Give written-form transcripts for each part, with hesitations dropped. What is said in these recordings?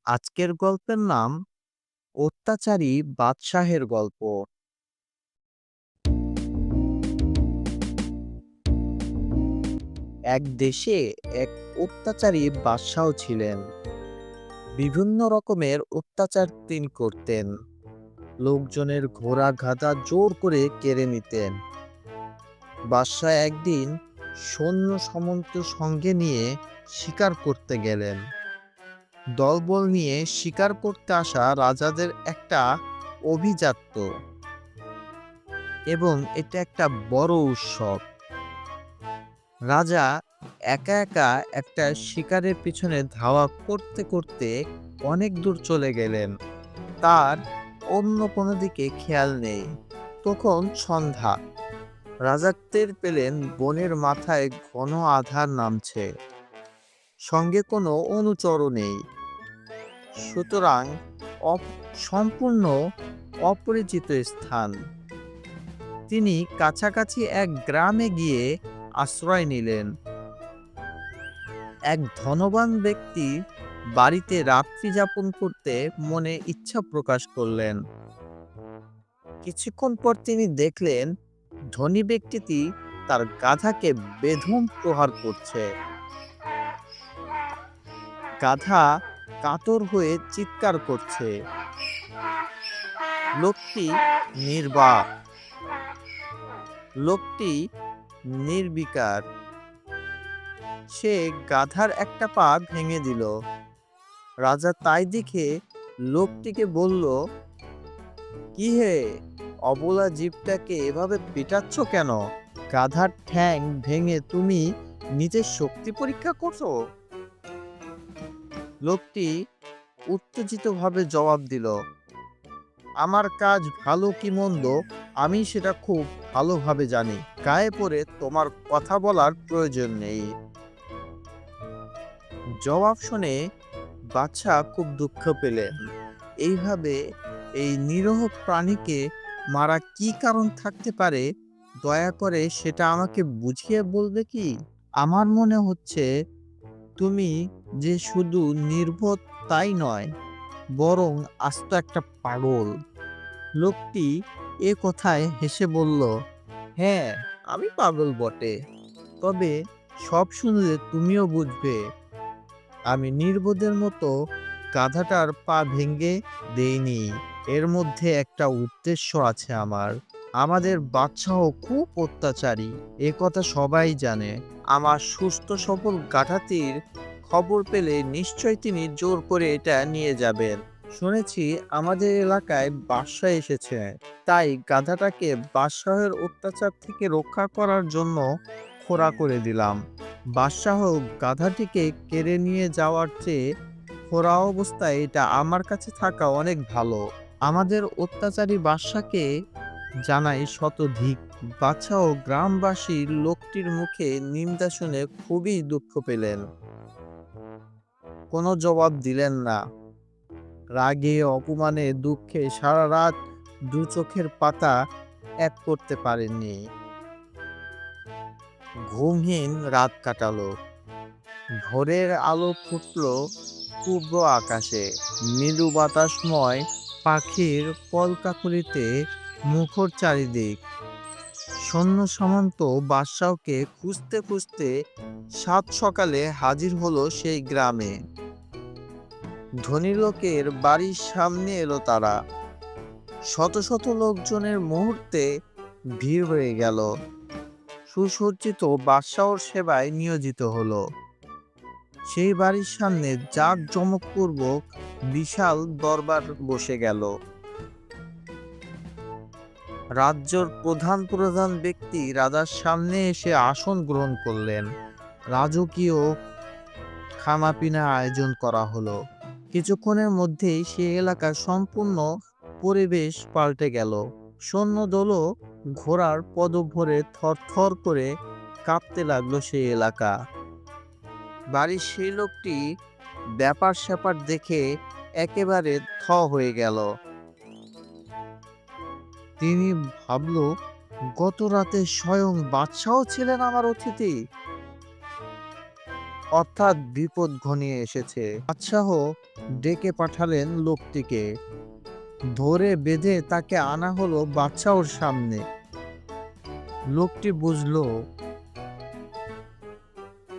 আজকের গল্পের নাম অত্যাচারী বাদশাহের গল্প। এক দেশে এক অত্যাচারী বাদশাহ ছিলেন। বিভিন্ন রকমের অত্যাচার তিনি করতেন। লোকজনের ঘোড়া গাধা জোর করে কেড়ে নিতেন। বাদশাহ একদিন সৈন্য সামন্ত সঙ্গে নিয়ে শিকার করতে গেলেন। দলবল নিয়ে শিকার করতে আসা রাজাদের একটা অভিজাত্য এবং এটা একটা বড় উৎসব। রাজা একা একা একটা শিকারের পিছনে ধাওয়া করতে করতে অনেক দূর চলে গেলেন। তার অন্য কোনো দিকে খেয়াল নেই। তখন সন্ধ্যা। রাজা টের পেলেন বনের মাথায় ঘন আঁধার নামছে, সঙ্গে কোনো অনুচরও নেই। সুতরাং সম্পূর্ণ অপরিচিত স্থান। তিনি কাছাকাছি এক গ্রামে গিয়ে আশ্রয় নিলেন। এক ধনবান ব্যক্তি বাড়িতে রাত্রি যাপন করতে মনে ইচ্ছা প্রকাশ করলেন। কিছুক্ষণ পর তিনি দেখলেন ধনী ব্যক্তিটি তার গাধাকে বেধম প্রহার করছে। গাধা কাতর হয়ে চিৎকার করছে। লোকটি নির্বাক, লোকটি নির্বিকার। সে গাধার একটা পা ভেঙে দিল। রাজা তাই দেখে লোকটিকে বলল, কি হে, অবলা জীবটাকে এভাবে পেটাচ্ছ কেন? গাধার ঠ্যাং ভেঙে তুমি নিজের শক্তি পরীক্ষা করছো? লোকটি উত্তেজিতভাবে জবাব দিল, আমার কাজ ভালো কি মন্দ আমি সেটা খুব ভালোভাবে জানি। গায়ে পড়ে তোমার কথা বলার প্রয়োজন নেই। জবাব শুনে বাদশা খুব দুঃখ পেলেন। এইভাবে এই নিরীহ প্রাণীকে মারা কি কারণ থাকতে পারে, দয়া করে সেটা আমাকে বুঝিয়ে বলবে কি? আমার মনে হচ্ছে তুমি যে শুধু নির্বোধ তাই নয়, বরং আস্ত একটা পাগল। লোকটি এ কথায় হেসে বলল, হ্যাঁ, আমি পাগল বটে, তবে সব শুনলে তুমিও বুঝবে। আমি নির্বোধের মতো গাধাটার পা ভেঙে দেইনি। এর মধ্যে একটা উদ্দেশ্য আছে আমার। আমাদের বাদশাহ খুব অত্যাচারী, এ কথা সবাই জানে। আমার সুস্থ সবল গাধাটির খবর পেলে নিশ্চয় তিনি জোর করে এটা নিয়ে যাবেন। শুনেছি আমাদের এলাকায় বাদশাহ এসেছে, তাই গাধাটাকে বাদশাহের অত্যাচার থেকে রক্ষা করার জন্য খোঁড়া করে দিলাম। বাদশাহ গাধাটিকে কেড়ে নিয়ে যাওয়ার চেয়ে খোঁড়া অবস্থায় এটা আমার কাছে থাকা অনেক ভালো। আমাদের অত্যাচারী বাদশাকে জানাই শতধিক। বাদশাহ ও গ্রামবাসী লোকটির মুখে নিন্দা শুনে খুবই দুঃখ পেলেন। কোনো জবাব দিলেন না। রাগে অপমানে দুঃখে সারা রাত দু চোখের পাতা এক করতে পারেননি। ঘুমহীন রাত কাটালো। ভোরের আলো ফুটল পূর্ব আকাশে। মৃদু বাতাসময় পাখির কলকাকলিতে মুখর চারিদিক। সৈন্য সামন্ত বাদশাহকে খুঁজতে খুঁজতে সাত সকালে হাজির হলো সেই গ্রামে। ধনী লোকের বাড়ির সামনে এলো তারা। শত শত লোকজনের মুহূর্তে ভিড় হয়ে গেল। সুসজ্জিত বাদশাহর সেবায় নিয়োজিত হলো। সেই বাড়ির সামনে জাঁকজমকপূর্বক বিশাল দরবার বসে গেল। রাজ্যের প্রধান প্রধান ব্যক্তি রাজার সামনে এসে আসন গ্রহণ করলেন। রাজকীয় খানাপিনা আয়োজন করা হলো। কিছুক্ষণের মধ্যেই সে এলাকার সম্পূর্ণ পরিবেশ পাল্টে গেল। সৈন্যদলও ঘোড়ার পদভরে থরথর করে কাঁপতে লাগলো সেই এলাকা। বাড়ির সেই লোকটি ব্যাপার স্যাপার দেখে একেবারে হয়ে গেল। তিনি ভাবল, গত রাতে স্বয়ং বাদশাহ ছিলেন আমার অতিথি। অর্থাৎ বিপদ ঘনিয়ে এসেছে। বাদশাহ ডেকে পাঠালেন লোকটিকে, ধরে বেঁধে তাকে আনা হলো বাদশাহর সামনে। লোকটি বুঝল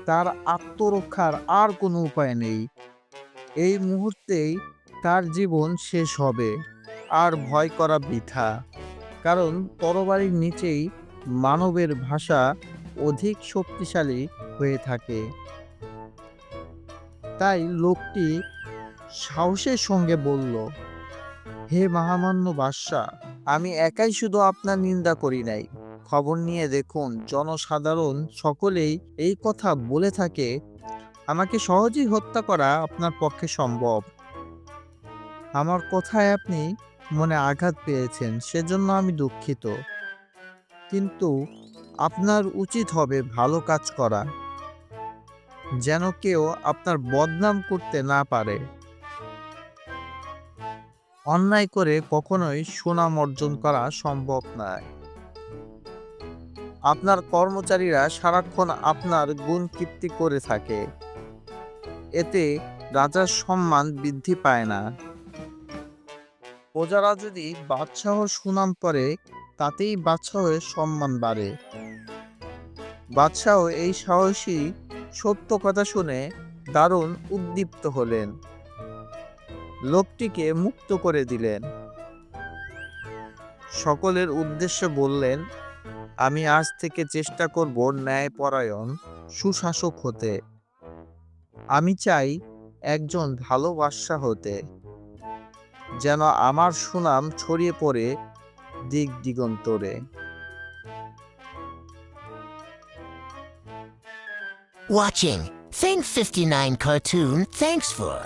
তার আত্মরক্ষার আর কোনো উপায় নেই। এই মুহূর্তেই তার জীবন শেষ হবে, আর ভয় করা বৃথা। কারণ তরবারির নিচেই মানবের ভাষা অধিক শক্তিশালী হয়ে থাকে। তাই লোকটি সাহসের সঙ্গে বলল, হে মহামান্য বাদশাহ, আমি একাই শুধু আপনার নিন্দা করি নাই। খবর নিয়ে দেখুন, জনসাধারণ সকলেই এই কথা বলে থাকে। আমাকে সহজেই হত্যা করা আপনার পক্ষে সম্ভব। আমার কথায় আপনি মনে আঘাত পেয়েছেন, সেজন্য আমি দুঃখিত। কিন্তু আপনার উচিত হবে ভালো কাজ করা, যেন কেউ আপনার বদনাম করতে না পারে। অন্যায় করে কখনোই সুনাম অর্জন করা সম্ভব নয়। আপনার কর্মচারীরা সারাক্ষণ আপনার গুণ কীর্তি করে থাকে, এতে রাজার সম্মান বৃদ্ধি পায় না। প্রজারা যদি বাদশাহর সুনাম করে, তাতেই বাদশাহের সম্মান বাড়ে। বাদশাহ এই সাহসী সত্য কথা শুনে দারুণ উদ্দীপ্ত হলেন। লোকটিকে মুক্ত করে দিলেন। সকলের উদ্দেশ্যে বললেন, আমি আজ থেকে চেষ্টা করব ন্যায়পরায়ণ সুশাসক হতে। আমি চাই একজন ভালো বাদশা হতে, যেন আমার সুনাম ছড়িয়ে পড়ে দিক দিগন্তরে। Watching Thing 59 cartoon, thanks for